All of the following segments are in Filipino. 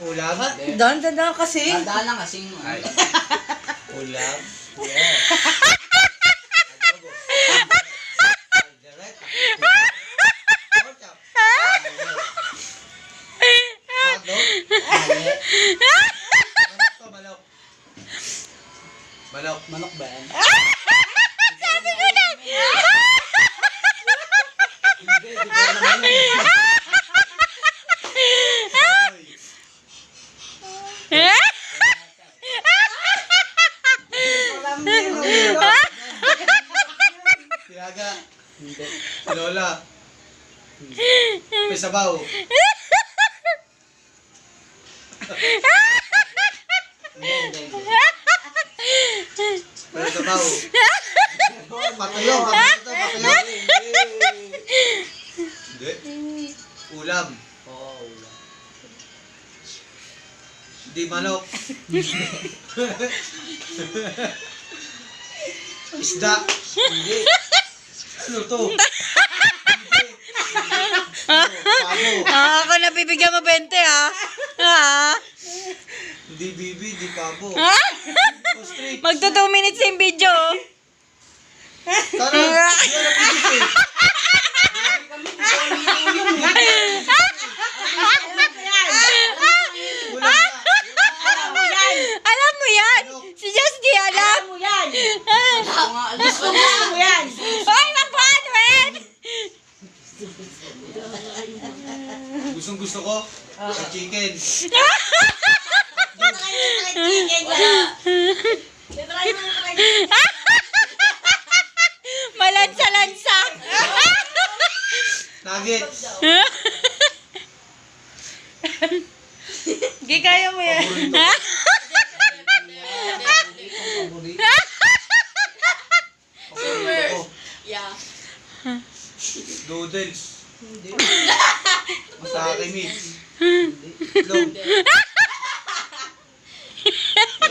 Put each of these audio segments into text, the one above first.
Ulam? Dahan kasi. Dadaan lang kasing... Ay. Ulam? Yeah. Adobo. Direct. Pork chop. Hotdog? Mali. Manok to, manok. Manok. Manok ba yan? Sabi ko na! Hindi, di ko alam yun. Tiyaga. Hindi. Lola. May sabaw. Hindi. May sabaw. Patayo. Patayo. Hindi. Ulam. Oo, ulam. Hindi manok. Isda. Hindi. Ano to? Pabo. Ako nabibigyan mo 20 ha? Hindi bibi, hindi pabo. Ostrich. Magto 2 minutes yung video. Tara, hindi alam bibi eh. Ulam na. Alam mo yan? Si Just di alam. Alam mo yan. Ako nga, alis ko na. Alam mo yan. Ay, magpaano yan? Gustong gusto ko. Sa chicken. Malansa-lansa. Nuggets. Di kaya mo yan. Paborito. Paborito ko. Yeah. Noodles. Hindi. Masaki meat. Hindi. Itlog.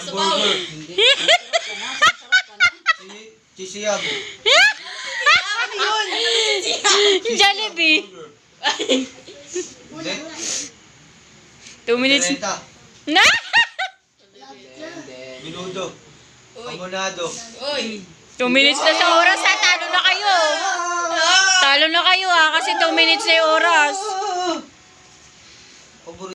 Sabaw. Burger. Hindi. Sarap ka na. Chisiyam. Ano yun? Jollibee. Hindi. 2 minutes. Tereta. Na? Hindi. Minudo. Uy. Amonado. Uy. 2 minutes na sa oras ha. Talo na kayo. Talo na kayo ha. Kasi 2 minutes na yung oras.